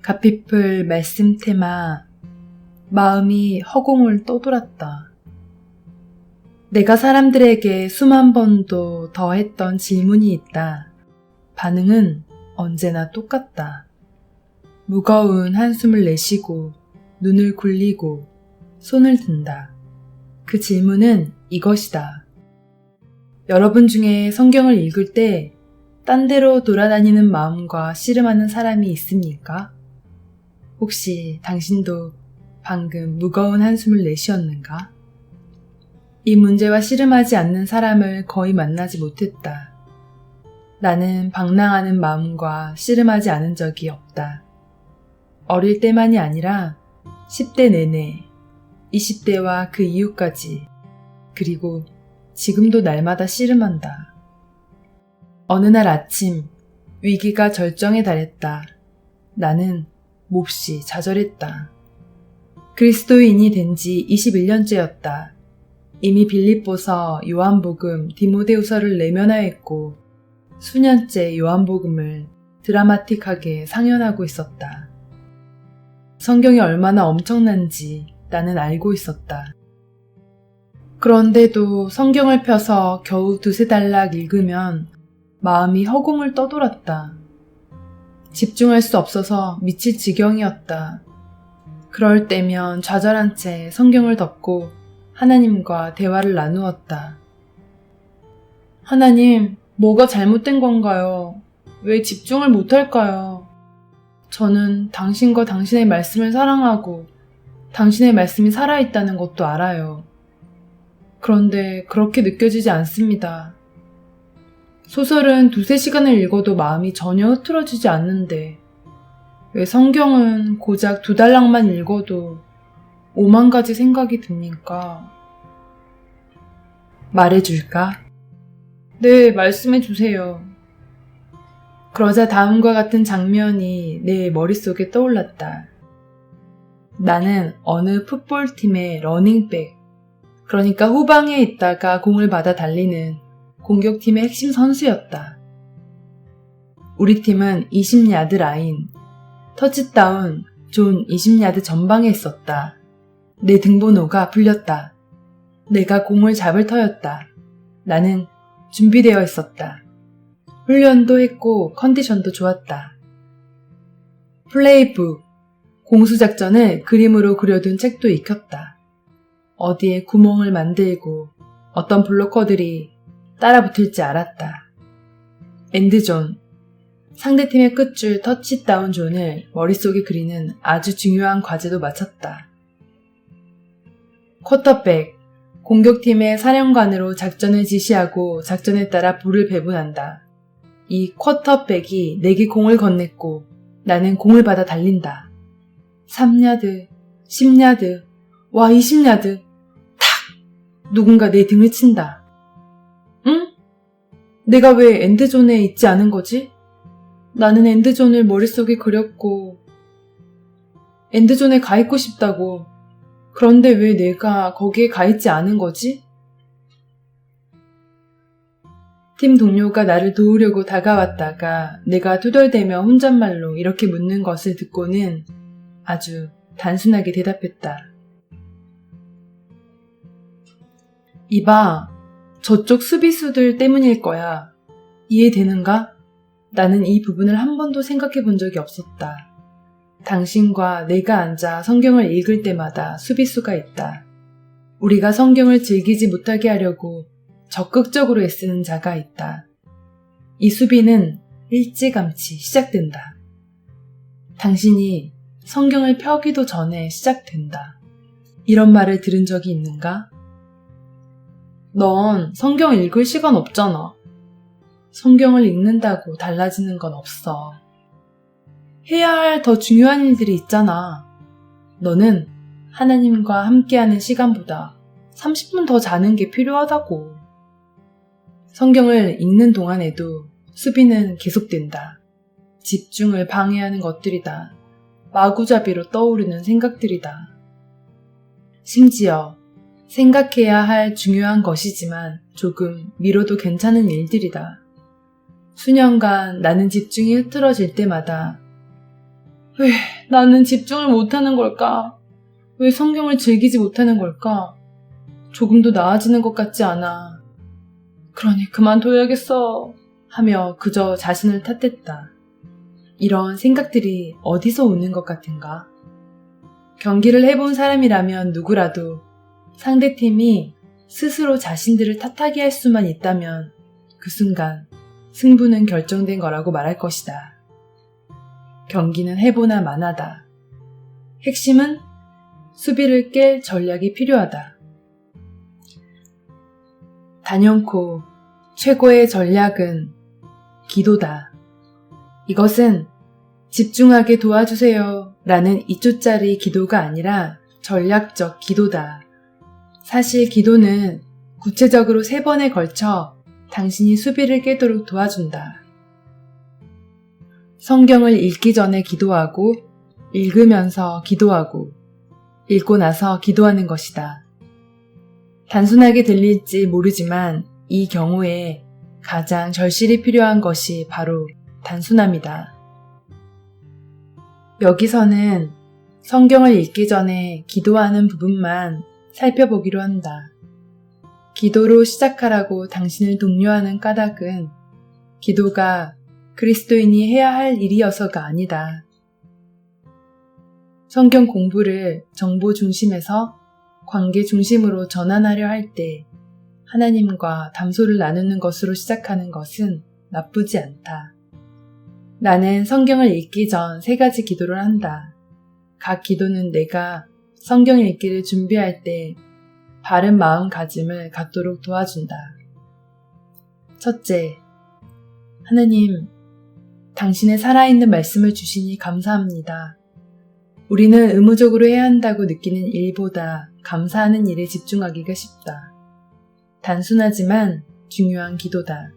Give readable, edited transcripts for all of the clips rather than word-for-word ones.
가피풀 말씀 테마 마음이 허공을 떠돌았다. 내가 사람들에게 수만 번도 더 했던 질문이 있다. 반응은 언제나 똑같다. 무거운 한숨을 내쉬고 눈을 굴리고 손을 든다. 그 질문은 이것이다. 여러분 중에 성경을 읽을 때 딴 데로 돌아다니는 마음과 씨름하는 사람이 있습니까? 혹시 당신도 방금 무거운 한숨을 내쉬었는가? 이 문제와 씨름하지 않는 사람을 거의 만나지 못했다. 나는 방랑하는 마음과 씨름하지 않은 적이 없다. 어릴 때만이 아니라 10대 내내, 20대와 그 이후까지, 그리고 지금도 날마다 씨름한다. 어느 날 아침, 위기가 절정에 달했다. 나는 몹시 좌절했다. 그리스도인이 된 지 21년째였다. 이미 빌립보서, 요한복음, 디모데후서를 내면화했고 수년째 요한복음을 드라마틱하게 상연하고 있었다. 성경이 얼마나 엄청난지 나는 알고 있었다. 그런데도 성경을 펴서 겨우 두세 달락 읽으면 마음이 허공을 떠돌았다. 집중할 수 없어서 미칠 지경이었다. 그럴 때면 좌절한 채 성경을 덮고 하나님과 대화를 나누었다. 하나님, 뭐가 잘못된 건가요? 왜 집중을 못할까요? 저는 당신과 당신의 말씀을 사랑하고 당신의 말씀이 살아있다는 것도 알아요. 그런데 그렇게 느껴지지 않습니다. 소설은 두세 시간을 읽어도 마음이 전혀 흐트러지지 않는데 왜 성경은 고작 2달락만 읽어도 5만 가지 생각이 듭니까? 말해줄까? 네, 말씀해주세요. 그러자 다음과 같은 장면이 내 머릿속에 떠올랐다. 나는 어느 풋볼팀의 러닝백, 그러니까 후방에 있다가 공을 받아 달리는 공격팀의 핵심 선수였다. 우리 팀은 20야드 라인, 터치다운 존 20야드 전방에 있었다. 내 등번호가 불렸다. 내가 공을 잡을 터였다. 나는 준비되어 있었다. 훈련도 했고 컨디션도 좋았다. 플레이북, 공수작전을 그림으로 그려둔 책도 익혔다. 어디에 구멍을 만들고 어떤 블로커들이 따라붙을지 알았다. 엔드존, 상대팀의 끝줄 터치다운 존을 머릿속에 그리는 아주 중요한 과제도 마쳤다. 쿼터백, 공격팀의 사령관으로 작전을 지시하고 작전에 따라 볼을 배분한다. 이 쿼터백이 내게 공을 건넸고 나는 공을 받아 달린다. 3야드, 10야드, 와 20야드, 탁! 누군가 내 등을 친다. 응? 내가 왜 엔드존에 있지 않은 거지? 나는 엔드존을 머릿속에 그렸고 엔드존에 가 있고 싶다고. 그런데 왜 내가 거기에 가 있지 않은 거지? 팀 동료가 나를 도우려고 다가왔다가 내가 투덜대며 혼잣말로 이렇게 묻는 것을 듣고는 아주 단순하게 대답했다. 이봐, 저쪽 수비수들 때문일 거야. 이해되는가? 나는 이 부분을 한 번도 생각해 본 적이 없었다. 당신과 내가 앉아 성경을 읽을 때마다 수비수가 있다. 우리가 성경을 즐기지 못하게 하려고 적극적으로 애쓰는 자가 있다. 이 수비는 일찌감치 시작된다. 당신이 성경을 펴기도 전에 시작된다. 이런 말을 들은 적이 있는가? 넌 성경 읽을 시간 없잖아. 성경을 읽는다고 달라지는 건 없어. 해야 할 더 중요한 일들이 있잖아. 너는 하나님과 함께하는 시간보다 30분 더 자는 게 필요하다고. 성경을 읽는 동안에도 수비는 계속된다. 집중을 방해하는 것들이다. 마구잡이로 떠오르는 생각들이다. 심지어 생각해야 할 중요한 것이지만 조금 미뤄도 괜찮은 일들이다. 수년간 나는 집중이 흐트러질 때마다 왜 나는 집중을 못하는 걸까? 왜 성경을 즐기지 못하는 걸까? 조금도 나아지는 것 같지 않아. 그러니 그만둬야겠어 하며 그저 자신을 탓했다. 이런 생각들이 어디서 오는 것 같은가? 경기를 해본 사람이라면 누구라도 상대팀이 스스로 자신들을 탓하게 할 수만 있다면 그 순간 승부는 결정된 거라고 말할 것이다. 경기는 해보나 마나다. 핵심은 수비를 깰 전략이 필요하다. 단연코 최고의 전략은 기도다. 이것은 집중하게 도와주세요 라는 2초짜리 기도가 아니라 전략적 기도다. 사실 기도는 구체적으로 3번에 걸쳐 당신이 수비를 깨도록 도와준다. 성경을 읽기 전에 기도하고, 읽으면서 기도하고, 읽고 나서 기도하는 것이다. 단순하게 들릴지 모르지만 이 경우에 가장 절실히 필요한 것이 바로 단순함이다. 여기서는 성경을 읽기 전에 기도하는 부분만 살펴보기로 한다. 기도로 시작하라고 당신을 독려하는 까닭은 기도가 그리스도인이 해야 할 일이어서가 아니다. 성경 공부를 정보 중심에서 관계 중심으로 전환하려 할 때 하나님과 담소를 나누는 것으로 시작하는 것은 나쁘지 않다. 나는 성경을 읽기 전 3가지 기도를 한다. 각 기도는 내가 성경 읽기를 준비할 때 바른 마음가짐을 갖도록 도와준다. 첫째, 하나님, 당신의 살아있는 말씀을 주시니 감사합니다. 우리는 의무적으로 해야 한다고 느끼는 일보다 감사하는 일에 집중하기가 쉽다. 단순하지만 중요한 기도다.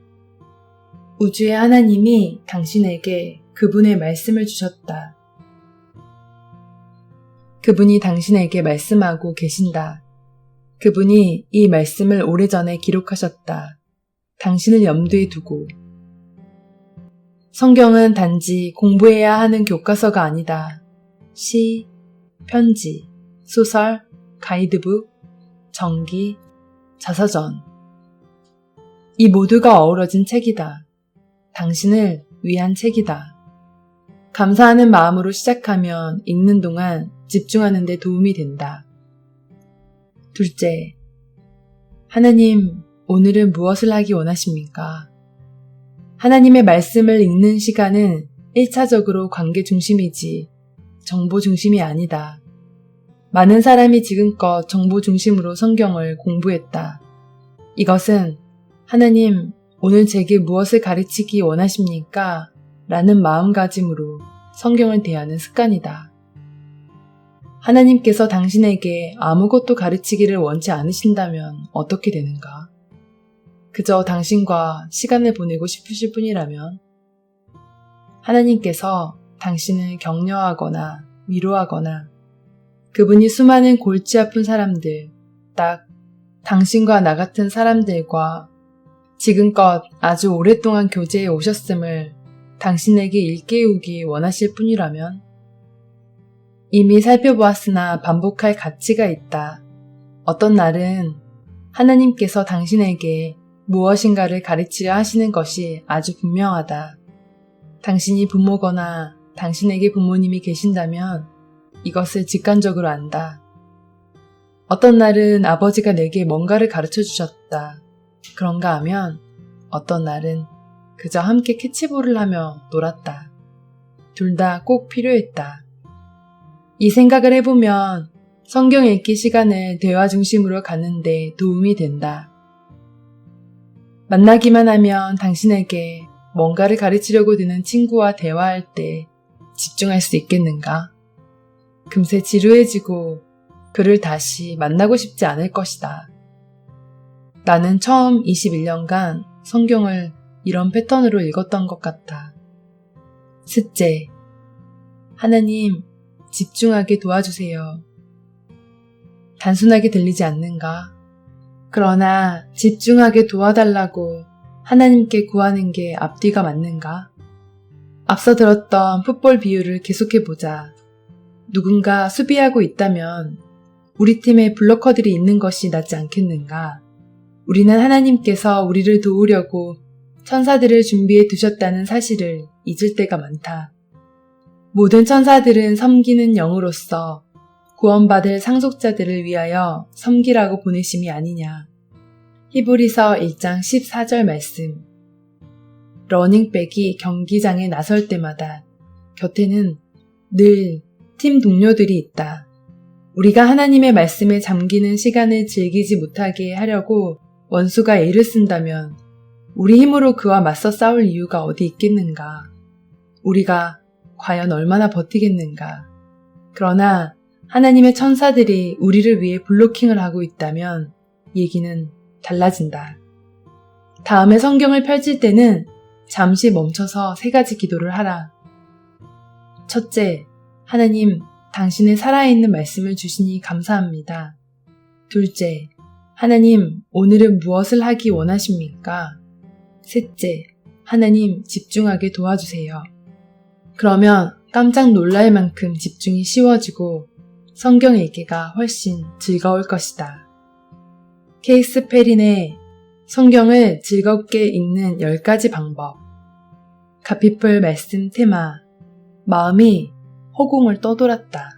우주의 하나님이 당신에게 그분의 말씀을 주셨다. 그분이 당신에게 말씀하고 계신다. 그분이 이 말씀을 오래전에 기록하셨다. 당신을 염두에 두고. 성경은 단지 공부해야 하는 교과서가 아니다. 시, 편지, 소설, 가이드북, 전기, 자서전. 이 모두가 어우러진 책이다. 당신을 위한 책이다. 감사하는 마음으로 시작하면 읽는 동안 집중하는 데 도움이 된다. 둘째, 하나님, 오늘은 무엇을 하기 원하십니까? 하나님의 말씀을 읽는 시간은 1차적으로 관계 중심이지 정보 중심이 아니다. 많은 사람이 지금껏 정보 중심으로 성경을 공부했다. 이것은 하나님, 오늘 제게 무엇을 가르치기 원하십니까? 라는 마음가짐으로 성경을 대하는 습관이다. 하나님께서 당신에게 아무것도 가르치기를 원치 않으신다면 어떻게 되는가? 그저 당신과 시간을 보내고 싶으실 뿐이라면 하나님께서 당신을 격려하거나 위로하거나 그분이 수많은 골치 아픈 사람들, 딱 당신과 나 같은 사람들과 지금껏 아주 오랫동안 교제해 오셨음을 당신에게 일깨우기 원하실 뿐이라면 이미 살펴보았으나 반복할 가치가 있다. 어떤 날은 하나님께서 당신에게 무엇인가를 가르치려 하시는 것이 아주 분명하다. 당신이 부모거나 당신에게 부모님이 계신다면 이것을 직관적으로 안다. 어떤 날은 아버지가 내게 뭔가를 가르쳐 주셨다. 그런가 하면 어떤 날은 그저 함께 캐치볼을 하며 놀았다. 둘 다 꼭 필요했다. 이 생각을 해보면 성경 읽기 시간을 대화 중심으로 가는데 도움이 된다. 만나기만 하면 당신에게 뭔가를 가르치려고 드는 친구와 대화할 때 집중할 수 있겠는가? 금세 지루해지고 그를 다시 만나고 싶지 않을 것이다. 나는 처음 21년간 성경을 이런 패턴으로 읽었던 것 같아. 셋째, 하나님, 집중하게 도와주세요. 단순하게 들리지 않는가? 그러나 집중하게 도와달라고 하나님께 구하는 게 앞뒤가 맞는가? 앞서 들었던 풋볼 비유를 계속해보자. 누군가 수비하고 있다면 우리 팀에 블로커들이 있는 것이 낫지 않겠는가? 우리는 하나님께서 우리를 도우려고 천사들을 준비해 두셨다는 사실을 잊을 때가 많다. 모든 천사들은 섬기는 영으로서 구원받을 상속자들을 위하여 섬기라고 보내심이 아니냐. 히브리서 1장 14절 말씀. 러닝백이 경기장에 나설 때마다 곁에는 늘 팀 동료들이 있다. 우리가 하나님의 말씀에 잠기는 시간을 즐기지 못하게 하려고 원수가 애를 쓴다면 우리 힘으로 그와 맞서 싸울 이유가 어디 있겠는가? 우리가 과연 얼마나 버티겠는가? 그러나 하나님의 천사들이 우리를 위해 블로킹을 하고 있다면 얘기는 달라진다. 다음에 성경을 펼칠 때는 잠시 멈춰서 3가지 기도를 하라. 첫째, 하나님, 당신의 살아있는 말씀을 주시니 감사합니다. 둘째, 하나님, 오늘은 무엇을 하기 원하십니까? 셋째, 하나님, 집중하게 도와주세요. 그러면 깜짝 놀랄 만큼 집중이 쉬워지고 성경 읽기가 훨씬 즐거울 것이다. 케이스 페린의 성경을 즐겁게 읽는 10가지 방법. 가피풀 말씀 테마. 마음이 허공을 떠돌았다.